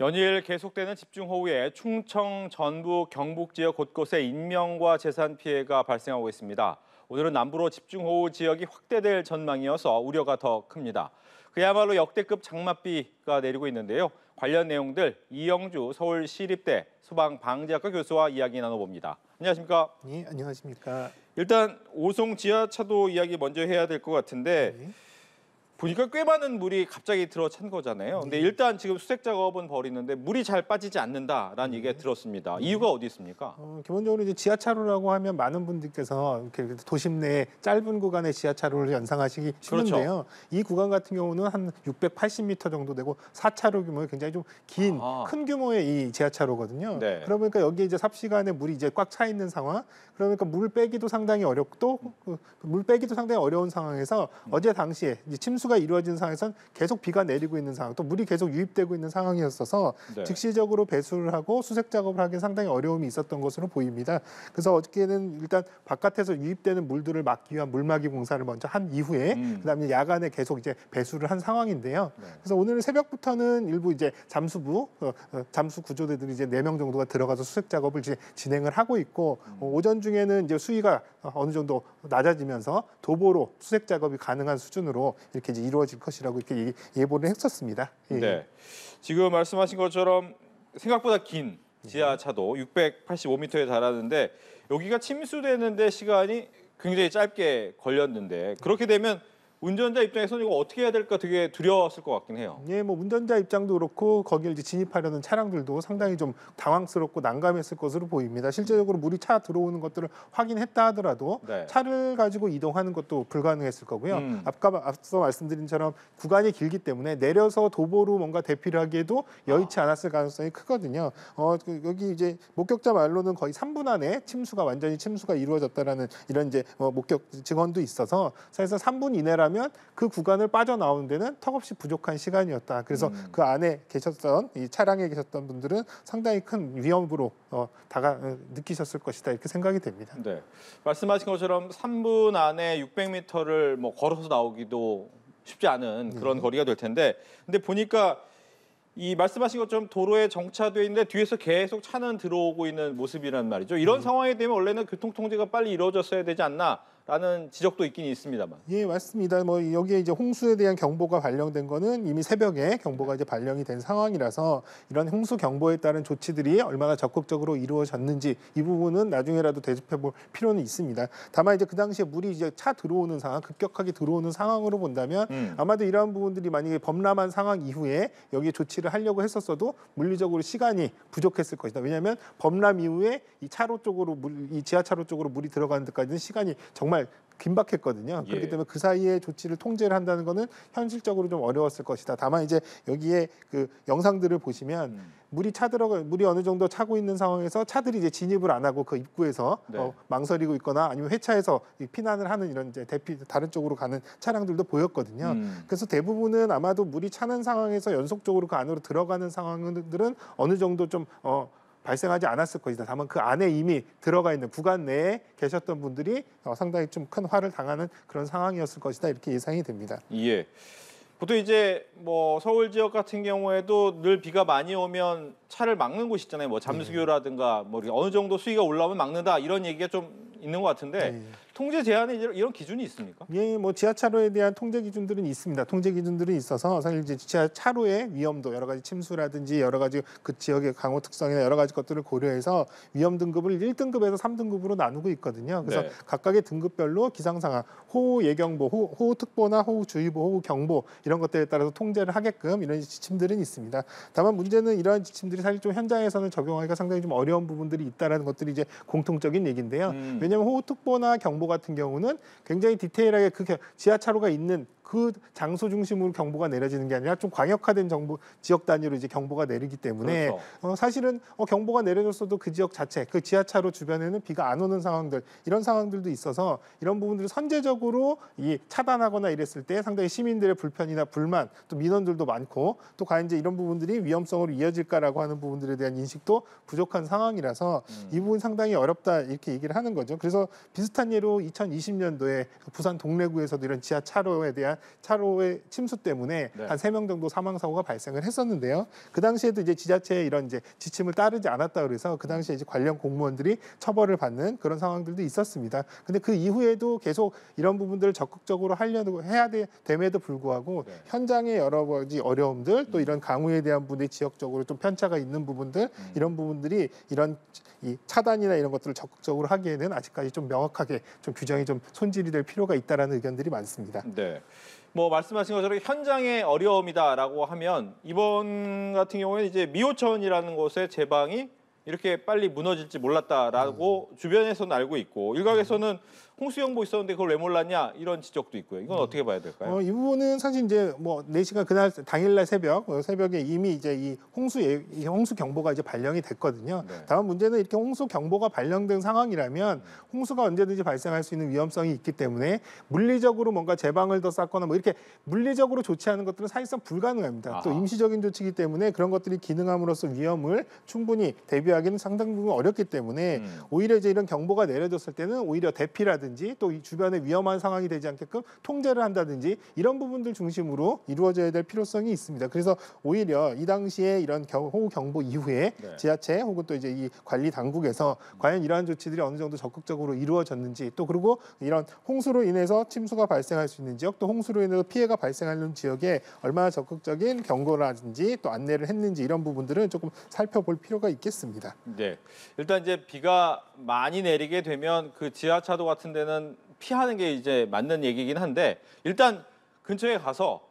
연일 계속되는 집중호우에 충청, 전북, 경북 지역 곳곳에 인명과 재산 피해가 발생하고 있습니다. 오늘은 남부로 집중호우 지역이 확대될 전망이어서 우려가 더 큽니다. 그야말로 역대급 장맛비가 내리고 있는데요. 관련 내용들 이영주 서울시립대 소방방재학과 교수와 이야기 나눠봅니다. 안녕하십니까? 네, 안녕하십니까? 일단 오송 지하차도 이야기 먼저 해야 될 것 같은데 네. 보니까 꽤 많은 물이 갑자기 들어찬 거잖아요. 근데 일단 지금 수색 작업은 벌이는데 물이 잘 빠지지 않는다라는 얘기가 들었습니다. 이유가 어디 있습니까? 기본적으로 이제 지하차로라고 하면 많은 분들께서 이렇게 도심 내 짧은 구간의 지하차로를 연상하시기 쉬운데요. 그렇죠. 이 구간 같은 경우는 한 680m 정도 되고 4차로 규모의 굉장히 좀 긴 큰 규모의 이 지하차로거든요. 네. 그러니까 여기에 이제 삽시간에 물이 이제 꽉 차 있는 상황. 그러니까 물 빼기도 상당히 어렵고 물 빼기도 상당히 어려운 상황에서 어제 당시에 이제 침수가 이루어진 상황에서는 계속 비가 내리고 있는 상황, 또 물이 계속 유입되고 있는 상황이었어서 네. 즉시적으로 배수를 하고 수색 작업을 하기 상당히 어려움이 있었던 것으로 보입니다. 그래서 어저께는 일단 바깥에서 유입되는 물들을 막기 위한 물막이 공사를 먼저 한 이후에 그다음에 야간에 계속 이제 배수를 한 상황인데요. 네. 그래서 오늘 새벽부터는 일부 이제 잠수부 잠수 구조대들이 이제 4명 정도가 들어가서 수색 작업을 이제 진행을 하고 있고 오전 중에는 이제 수위가 어느 정도 낮아지면서 도보로 수색 작업이 가능한 수준으로 이렇게 이제 이루어질 것이라고 이렇게 예보를 했었습니다. 예. 네. 지금 말씀하신 것처럼 생각보다 긴 지하차도 685m에 달하는데 여기가 침수되는데 시간이 굉장히 짧게 걸렸는데 그렇게 되면 운전자 입장에서는 이거 어떻게 해야 될까 되게 두려웠을 것 같긴 해요. 예, 뭐 운전자 입장도 그렇고 거기에 이제 진입하려는 차량들도 상당히 좀 당황스럽고 난감했을 것으로 보입니다. 실제적으로 물이 차 들어오는 것들을 확인했다 하더라도 네. 차를 가지고 이동하는 것도 불가능했을 거고요. 앞서 말씀드린 것처럼 구간이 길기 때문에 내려서 도보로 뭔가 대피를 하기에도 여의치 않았을 가능성이 크거든요. 여기 이제 목격자 말로는 거의 3분 안에 완전히 침수가 이루어졌다라는 이런 이제 목격 증언도 있어서 사실상 3분 이내라면 그 구간을 빠져나오는 데는 턱없이 부족한 시간이었다. 그래서 그 안에 계셨던 이 차량에 계셨던 분들은 상당히 큰 위험으로 느끼셨을 것이다 이렇게 생각이 됩니다. 네. 말씀하신 것처럼 3분 안에 600m를 뭐 걸어서 나오기도 쉽지 않은 그런 거리가 될 텐데 근데 보니까 이 말씀하신 것처럼 도로에 정차돼 있는데 뒤에서 계속 차는 들어오고 있는 모습이란 말이죠. 이런 상황이 되면 원래는 교통 통제가 빨리 이루어졌어야 되지 않나라는 지적도 있긴 있습니다만. 예, 맞습니다. 뭐 여기에 이제 홍수에 대한 경보가 발령된 거는 이미 새벽에 경보가 이제 발령이 된 상황이라서 이런 홍수 경보에 따른 조치들이 얼마나 적극적으로 이루어졌는지 이 부분은 나중에라도 되짚어 볼 필요는 있습니다. 다만 이제 그 당시에 물이 이제 차 들어오는 상황, 급격하게 들어오는 상황으로 본다면 아마도 이러한 부분들이 만약에 범람한 상황 이후에 여기에 조치를 하려고 했었어도 물리적으로 시간이 부족했을 것이다. 왜냐하면 범람 이후에 이 차로 쪽으로 이 지하차로 쪽으로 물이 들어가는 데까지는 시간이 정말 긴박했거든요. 그렇기 때문에 그 사이에 조치를 통제를 한다는 것은 현실적으로 좀 어려웠을 것이다. 다만 이제 여기에 그 영상들을 보시면 물이 어느 정도 차고 있는 상황에서 차들이 이제 진입을 안 하고 그 입구에서 망설이고 있거나 아니면 회차해서 피난을 하는 이런 이제 다른 쪽으로 가는 차량들도 보였거든요. 그래서 대부분은 아마도 물이 차는 상황에서 연속적으로 그 안으로 들어가는 상황들은 어느 정도 좀 발생하지 않았을 것이다. 다만 그 안에 이미 들어가 있는 구간 내에 계셨던 분들이 상당히 좀 큰 화를 당하는 그런 상황이었을 것이다. 이렇게 예상이 됩니다. 예. 보통 이제 뭐 서울 지역 같은 경우에도 늘 비가 많이 오면 차를 막는 곳이 있잖아요. 뭐 잠수교라든가 뭐 어느 정도 수위가 올라오면 막는다 이런 얘기가 좀 있는 것 같은데 통제 제한에 이런 기준이 있습니까? 예, 뭐 지하차로에 대한 통제 기준들은 있습니다. 통제 기준들은 있어서 사실 이제 지하차로의 위험도 여러 가지 침수라든지 여러 가지 그 지역의 강우 특성이나 여러 가지 것들을 고려해서 위험 등급을 1등급에서 3등급으로 나누고 있거든요. 그래서 각각의 등급별로 기상 상황, 호우 예경보, 호우 특보나 호우 주의보, 호우 경보 이런 것들에 따라서 통제를 하게끔 이런 지침들은 있습니다. 다만 문제는 이러한 지침들이 사실 좀 현장에서는 적용하기가 상당히 좀 어려운 부분들이 있다라는 것들이 이제 공통적인 얘기인데요. 왜냐하면 호우 특보나 경보 같은 경우는 굉장히 디테일하게 그 지하차로가 있는 그 장소 중심으로 경보가 내려지는 게 아니라 좀 광역화된 지역 단위로 이제 경보가 내리기 때문에 사실은 경보가 내려졌어도 그 지역 자체, 그 지하차로 주변에는 비가 안 오는 상황들 이런 상황들도 있어서 이런 부분들을 선제적으로 차단하거나 이랬을 때 상당히 시민들의 불편이나 불만 또 민원들도 많고 또 과연 이제 이런 부분들이 위험성으로 이어질까라고 하는 부분들에 대한 인식도 부족한 상황이라서 이 부분 상당히 어렵다 이렇게 얘기를 하는 거죠. 그래서 비슷한 예로 2020년도에 부산 동래구에서도 이런 지하차로에 대한 차로의 침수 때문에 네. 한 3명 정도 사망 사고가 발생을 했었는데요. 그 당시에도 이제 지자체의 이런 이제 지침을 따르지 않았다 그래서 그 당시에 이제 관련 공무원들이 처벌을 받는 그런 상황들도 있었습니다. 근데 그 이후에도 계속 이런 부분들을 적극적으로 하려고 해야 됨에도 불구하고 네. 현장의 여러 가지 어려움들 또 이런 강우에 대한 부분이 지역적으로 좀 편차가 있는 부분들 이런 부분들이 이런 이 차단이나 이런 것들을 적극적으로 하기에는 아직까지 좀 명확하게 좀 규정이 좀 손질이 될 필요가 있다라는 의견들이 많습니다. 네. 뭐 말씀하신 것처럼 현장의 어려움이다라고 하면 이번 같은 경우에는 이제 미호천이라는 곳의 제방이 이렇게 빨리 무너질지 몰랐다라고 주변에서는 알고 있고 일각에서는 홍수경보 있었는데 그걸 왜 몰랐냐 이런 지적도 있고요. 이건 어떻게 봐야 될까요? 이 부분은 사실 이제 뭐 4시간 그날 당일날 새벽에 이미 이제 이 홍수 경보가 이제 발령이 됐거든요. 네. 다만 문제는 이렇게 홍수 경보가 발령된 상황이라면 홍수가 언제든지 발생할 수 있는 위험성이 있기 때문에 물리적으로 뭔가 제방을 더 쌓거나 뭐 이렇게 물리적으로 조치하는 것들은 사실상 불가능합니다. 아하. 또 임시적인 조치이기 때문에 그런 것들이 기능함으로써 위험을 충분히 대비하기는 상당 부분 어렵기 때문에 오히려 이제 이런 경보가 내려졌을 때는 오히려 대피라든지 또 이 주변에 위험한 상황이 되지 않게끔 통제를 한다든지 이런 부분들 중심으로 이루어져야 될 필요성이 있습니다. 그래서 오히려 이 당시에 이런 호우 경보 이후에 네. 지자체 혹은 또 이제 이 관리 당국에서 과연 이러한 조치들이 어느 정도 적극적으로 이루어졌는지 또 그리고 이런 홍수로 인해서 침수가 발생할 수 있는 지역 또 홍수로 인해서 피해가 발생하는 지역에 얼마나 적극적인 경고라든지 또 안내를 했는지 이런 부분들은 조금 살펴볼 필요가 있겠습니다. 네. 일단 이제 비가 많이 내리게 되면 그 지하차도 같은 데는 피하는 게 이제 맞는 얘기긴 한데 일단 근처에 가서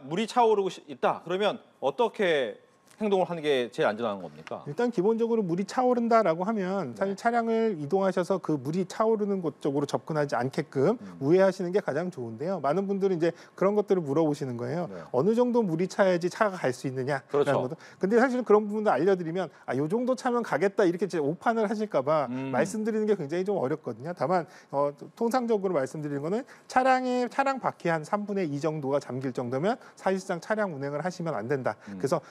물이 차오르고 있다. 그러면 어떻게 행동을 하는 게 제일 안전한 겁니까? 일단 기본적으로 물이 차오른다라고 하면 사실 차량을 이동하셔서 그 물이 차오르는 곳 쪽으로 접근하지 않게끔 우회하시는 게 가장 좋은데요. 많은 분들은 이제 그런 것들을 물어보시는 거예요. 네. 어느 정도 물이 차야지 차가 갈 수 있느냐라는 그렇죠. 것도. 근데 사실은 그런 부분도 알려드리면 요 정도 차면 가겠다 이렇게 이제 오판을 하실까 봐 말씀드리는 게 굉장히 좀 어렵거든요. 다만 통상적으로 말씀드리는 거는 차량 바퀴 한 3분의 2 정도가 잠길 정도면 사실상 차량 운행을 하시면 안 된다. 그래서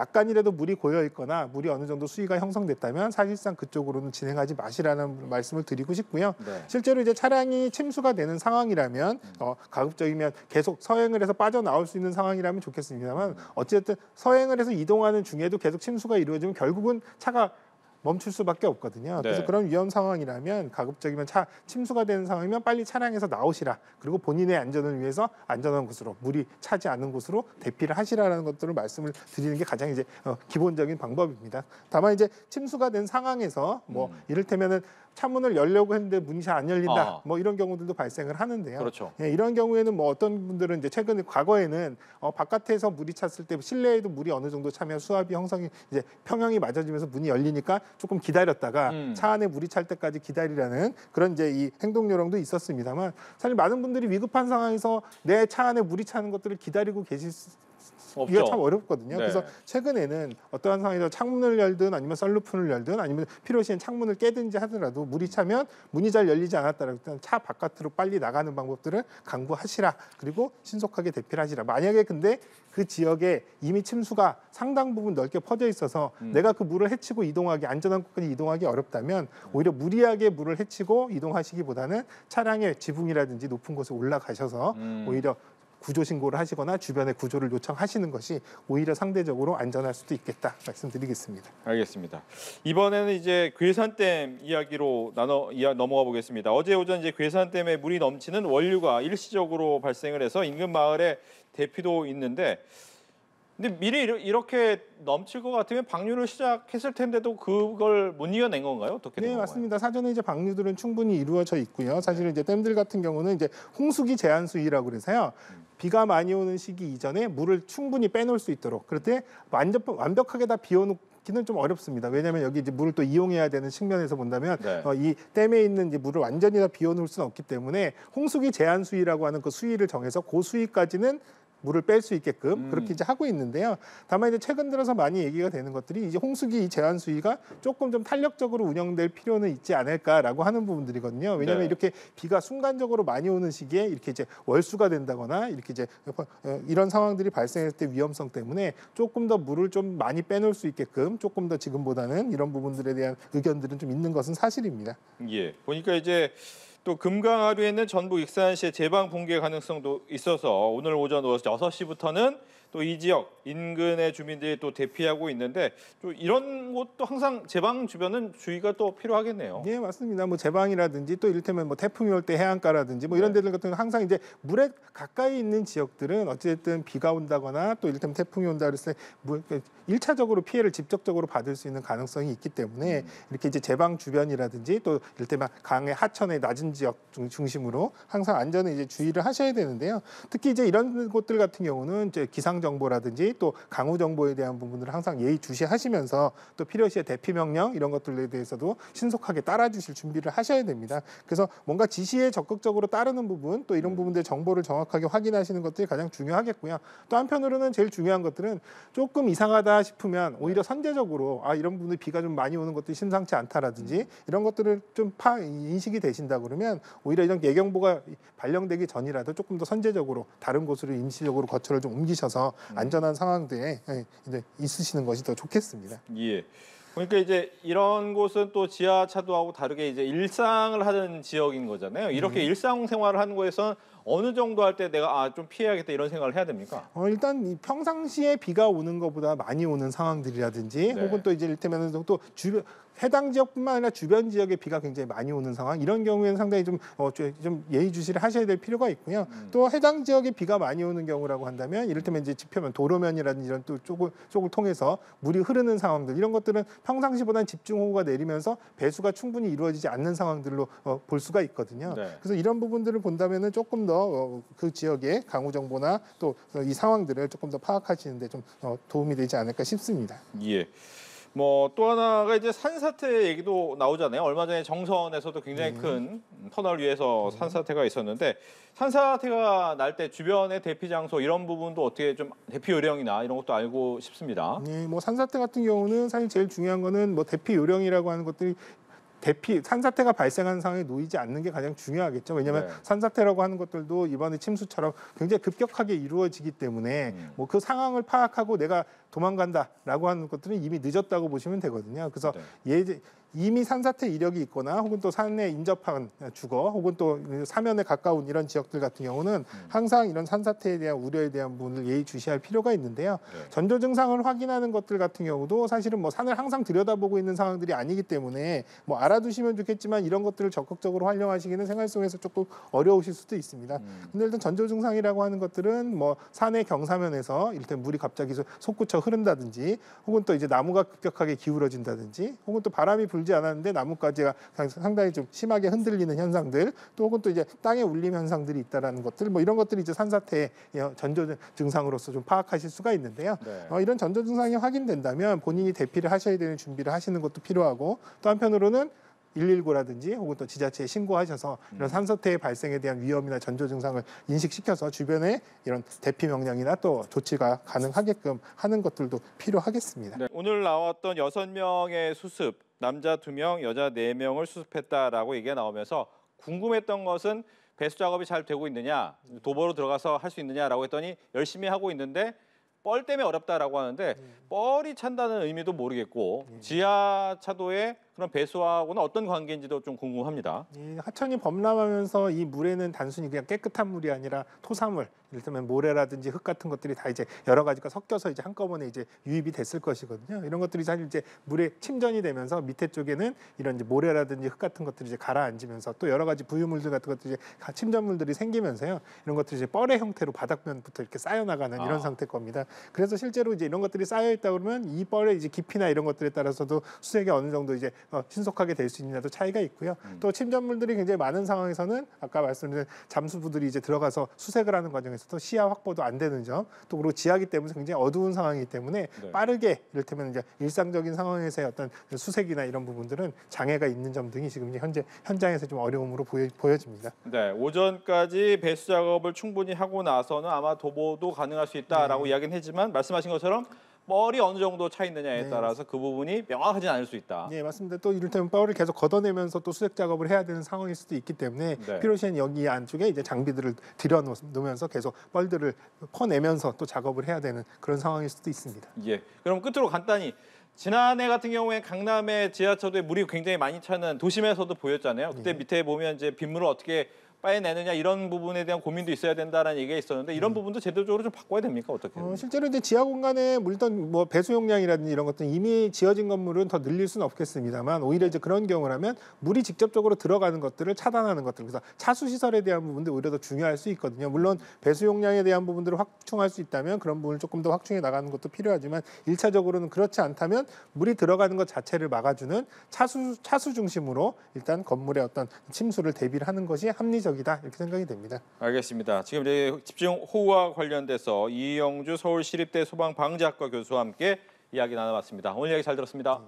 약간이라도 물이 고여 있거나 물이 어느 정도 수위가 형성됐다면 사실상 그쪽으로는 진행하지 마시라는 말씀을 드리고 싶고요. 네. 실제로 이제 차량이 침수가 되는 상황이라면 가급적이면 계속 서행을 해서 빠져나올 수 있는 상황이라면 좋겠습니다만 어쨌든 서행을 해서 이동하는 중에도 계속 침수가 이루어지면 결국은 차가 멈출 수밖에 없거든요. 그래서 네. 그런 위험 상황이라면 가급적이면 침수가 되는 상황이면 빨리 차량에서 나오시라. 그리고 본인의 안전을 위해서 안전한 곳으로 물이 차지 않는 곳으로 대피를 하시라라는 것들을 말씀을 드리는 게 가장 이제 기본적인 방법입니다. 다만 이제 침수가 된 상황에서 뭐 이를테면은 창문을 열려고 했는데 문이 잘 안 열린다. 뭐 이런 경우들도 발생을 하는데요. 그렇죠. 예, 이런 경우에는 뭐 어떤 분들은 이제 과거에는 바깥에서 물이 찼을 때 실내에도 물이 어느 정도 차면 수압이 형성이 이제 평형이 맞아지면서 문이 열리니까 조금 기다렸다가 차 안에 물이 찰 때까지 기다리라는 그런 이제 이 행동 요령도 있었습니다만 사실 많은 분들이 위급한 상황에서 내 차 안에 물이 차는 것들을 기다리고 계실 이게 없죠. 참 어렵거든요. 네. 그래서 최근에는 어떠한 상황에서 창문을 열든 아니면 썬루프를 열든 아니면 필요시엔 창문을 깨든지 하더라도 물이 차면 문이 잘 열리지 않았다라고 일단 차 바깥으로 빨리 나가는 방법들을 강구하시라. 그리고 신속하게 대피를 하시라. 만약에 근데 그 지역에 이미 침수가 상당 부분 넓게 퍼져 있어서 내가 그 물을 헤치고 안전한 곳까지 이동하기 어렵다면 오히려 무리하게 물을 헤치고 이동하시기보다는 차량의 지붕이라든지 높은 곳에 올라가셔서 오히려 구조 신고를 하시거나 주변에 구조를 요청하시는 것이 오히려 상대적으로 안전할 수도 있겠다 말씀드리겠습니다. 알겠습니다. 이번에는 이제 괴산댐 이야기로 넘어가 보겠습니다. 어제 오전 이제 괴산댐에 물이 넘치는 원류가 일시적으로 발생을 해서 인근 마을에 대피도 있는데 근데 미리 이렇게 넘칠 것 같으면 방류를 시작했을 텐데도 그걸 못 이겨낸 건가요? 어떻게 된 네, 건가요? 맞습니다. 사전에 이제 방류들은 충분히 이루어져 있고요. 사실은 이제 댐들 같은 경우는 이제 홍수기 제한 수위라고 그래서요. 비가 많이 오는 시기 이전에 물을 충분히 빼놓을 수 있도록 그럴 때 완벽하게 다 비워놓기는 좀 어렵습니다. 왜냐하면 여기 이제 물을 또 이용해야 되는 측면에서 본다면 네. 이 댐에 있는 이제 물을 완전히 다 비워놓을 수는 없기 때문에 홍수기 제한 수위라고 하는 그 수위를 정해서 그 수위까지는 물을 뺄 수 있게끔 그렇게 이제 하고 있는데요. 다만 이제 최근 들어서 많이 얘기가 되는 것들이 이제 홍수기 제한 수위가 조금 좀 탄력적으로 운영될 필요는 있지 않을까라고 하는 부분들이거든요. 왜냐하면 네. 이렇게 비가 순간적으로 많이 오는 시기에 이렇게 이제 월수가 된다거나 이렇게 이제 이런 상황들이 발생했을 때 위험성 때문에 조금 더 물을 좀 많이 빼놓을 수 있게끔 조금 더 지금보다는 이런 부분들에 대한 의견들은 좀 있는 것은 사실입니다. 예. 보니까 이제 또 금강하류에 있는 전북 익산시의 제방 붕괴 가능성도 있어서 오늘 오전 6시부터는 또 이 지역 인근의 주민들이 또 대피하고 있는데 또 이런 곳도 항상 제방 주변은 주의가 또 필요하겠네요. 네, 맞습니다. 뭐 제방이라든지 또 이를테면 뭐 태풍이 올 때 해안가라든지 뭐 이런 네. 데들 같은 경우는 항상 이제 물에 가까이 있는 지역들은 어쨌든 비가 온다거나 또 이를테면 태풍이 온다 그랬을 때 일차적으로 피해를 직접적으로 받을 수 있는 가능성이 있기 때문에 이렇게 이제 제방 주변이라든지 또 이를테면 강의 하천의 낮은 지역 중심으로 항상 안전에 이제 주의를 하셔야 되는데요. 특히 이제 이런 곳들 같은 경우는 이제 기상 정보라든지 또 강우 정보에 대한 부분들을 항상 예의주시하시면서 또 필요시에 대피 명령 이런 것들에 대해서도 신속하게 따라주실 준비를 하셔야 됩니다. 그래서 뭔가 지시에 적극적으로 따르는 부분 또 이런 부분들 정보를 정확하게 확인하시는 것들이 가장 중요하겠고요. 또 한편으로는 제일 중요한 것들은 조금 이상하다 싶으면 오히려 선제적으로 이런 부분들 비가 좀 많이 오는 것들이 심상치 않다라든지 이런 것들을 좀 인식이 되신다 그러면 오히려 이런 예경보가 발령되기 전이라도 조금 더 선제적으로 다른 곳으로 임시적으로 거처를 좀 옮기셔서 안전한 상황들에 있으시는 것이 더 좋겠습니다. 예. 그러니까 이제 이런 곳은 또 지하차도하고 다르게 이제 일상을 하는 지역인 거잖아요. 이렇게 일상생활을 하는 거에선 어느 정도 할 때 내가 좀 피해야겠다 이런 생각을 해야 됩니까? 일단 이 평상시에 비가 오는 것보다 많이 오는 상황들이라든지 네. 혹은 또 이제 이를테면 또 주변 해당 지역뿐만 아니라 주변 지역에 비가 굉장히 많이 오는 상황 이런 경우에는 상당히 좀 예의주시를 하셔야 될 필요가 있고요. 또 해당 지역에 비가 많이 오는 경우라고 한다면 이를테면 이제 지표면 도로면이라든지 이런 또 쪽을 통해서 물이 흐르는 상황들 이런 것들은 평상시보다는 집중호우가 내리면서 배수가 충분히 이루어지지 않는 상황들로 볼 수가 있거든요. 네. 그래서 이런 부분들을 본다면은 조금 더 그 지역의 강우 정보나 또 이 상황들을 조금 더 파악하시는데 좀 도움이 되지 않을까 싶습니다. 예. 뭐 또 하나가 이제 산사태 얘기도 나오잖아요. 얼마 전에 정선에서도 굉장히 큰 터널 위에서 산사태가 있었는데 산사태가 날 때 주변의 대피 장소 이런 부분도 어떻게 좀 대피 요령이나 이런 것도 알고 싶습니다. 네, 뭐 산사태 같은 경우는 사실 제일 중요한 거는 뭐 대피 요령이라고 하는 것들이 산사태가 발생하는 상황에 놓이지 않는 게 가장 중요하겠죠. 왜냐하면 네. 산사태라고 하는 것들도 이번에 침수처럼 굉장히 급격하게 이루어지기 때문에 뭐 그 상황을 파악하고 내가 도망간다라고 하는 것들은 이미 늦었다고 보시면 되거든요. 그래서 이미 산사태 이력이 있거나 혹은 또 산에 인접한 주거 혹은 또 사면에 가까운 이런 지역들 같은 경우는 항상 이런 산사태에 대한 우려에 대한 부분을 예의주시할 필요가 있는데요. 네. 전조 증상을 확인하는 것들 같은 경우도 사실은 뭐 산을 항상 들여다보고 있는 상황들이 아니기 때문에 뭐 알아두시면 좋겠지만 이런 것들을 적극적으로 활용하시기는 생활 속에서 조금 어려우실 수도 있습니다. 근데 일단 전조 증상이라고 하는 것들은 뭐 산의 경사면에서 일단 물이 갑자기 솟구쳐 흐른다든지 혹은 또 이제 나무가 급격하게 기울어진다든지 혹은 또 바람이 불지 않았는데 나뭇가지가 상당히 좀 심하게 흔들리는 현상들 또 혹은 또 이제 땅에 울림 현상들이 있다라는 것들 뭐 이런 것들이 이제 산사태의 전조 증상으로서 좀 파악하실 수가 있는데요. 네. 이런 전조 증상이 확인된다면 본인이 대피를 하셔야 되는 준비를 하시는 것도 필요하고 또 한편으로는 119라든지 혹은 또 지자체에 신고하셔서 이런 산사태의 발생에 대한 위험이나 전조 증상을 인식시켜서 주변에 이런 대피 명령이나 또 조치가 가능하게끔 하는 것들도 필요하겠습니다. 네. 오늘 나왔던 6명의 수습, 남자 2명, 여자 4명을 수습했다라고 얘기가 나오면서 궁금했던 것은 배수 작업이 잘 되고 있느냐, 도보로 들어가서 할 수 있느냐라고 했더니 열심히 하고 있는데 뻘 때문에 어렵다라고 하는데 뻘이 찬다는 의미도 모르겠고 지하차도의 그런 배수하고는 어떤 관계인지도 좀 궁금합니다. 이 하천이 범람하면서 이 물에는 단순히 그냥 깨끗한 물이 아니라 토사물, 이를테면 모래라든지 흙 같은 것들이 다 이제 여러 가지가 섞여서 이제 한꺼번에 이제 유입이 됐을 것이거든요. 이런 것들이 사실 이제 물에 침전이 되면서 밑에 쪽에는 이런 이제 모래라든지 흙 같은 것들이 이제 가라앉으면서 또 여러 가지 부유물들 같은 것들이 이제 침전물들이 생기면서요. 이런 것들이 이제 뻘의 형태로 바닥면부터 이렇게 쌓여 나가는 이런 상태일 겁니다. 그래서 실제로 이제 이런 것들이 쌓여 있다 그러면 이 뻘의 이제 깊이나 이런 것들에 따라서도 수색이 어느 정도 이제 신속하게 될 수 있느냐도 차이가 있고요. 또 침전물들이 굉장히 많은 상황에서는 아까 말씀드린 잠수부들이 이제 들어가서 수색을 하는 과정에서도 시야 확보도 안 되는 점, 또 그리고 지하기 때문에 굉장히 어두운 상황이기 때문에 빠르게 이를테면 이제 일상적인 상황에서의 어떤 수색이나 이런 부분들은 장애가 있는 점 등이 지금 이제 현재 현장에서 좀 어려움으로 보여집니다. 네, 오전까지 배수 작업을 충분히 하고 나서는 아마 도보도 가능할 수 있다라고 이야기는 했지만 말씀하신 것처럼 뻘이 어느 정도 차 있느냐에 네. 따라서 그 부분이 명확하진 않을 수 있다. 네, 맞습니다. 또 이를테면 뻘을 계속 걷어내면서 또 수색 작업을 해야 되는 상황일 수도 있기 때문에 네. 필요시엔 여기 안쪽에 이제 장비들을 들여놓으면서 계속 뻘들을 퍼내면서 또 작업을 해야 되는 그런 상황일 수도 있습니다. 예. 그럼 끝으로 간단히 지난해 같은 경우에 강남의 지하철에 물이 굉장히 많이 차는 도심에서도 보였잖아요. 그때 밑에 보면 이제 빗물을 어떻게 빠져내느냐 이런 부분에 대한 고민도 있어야 된다라는 얘기가 있었는데 이런 부분도 제도적으로 좀 바꿔야 됩니까? 어떻게? 실제로 이제 지하 공간에 물던 뭐 배수용량이라든지 이런 것들은 이미 지어진 건물은 더 늘릴 수는 없겠습니다만 오히려 이제 그런 경우라면 물이 직접적으로 들어가는 것들을 차단하는 것들, 그래서 차수 시설에 대한 부분도 오히려 더 중요할 수 있거든요. 물론 배수용량에 대한 부분들을 확충할 수 있다면 그런 부분을 조금 더 확충해 나가는 것도 필요하지만 일차적으로는 그렇지 않다면 물이 들어가는 것 자체를 막아주는 차수 중심으로 일단 건물의 어떤 침수를 대비를 하는 것이 합리적이다 이렇게 생각이 됩니다. 알겠습니다. 지금 이제 집중호우와 관련돼서 이영주 서울시립대 소방방재학과 교수와 함께 이야기 나눠봤습니다. 오늘 이야기 잘 들었습니다.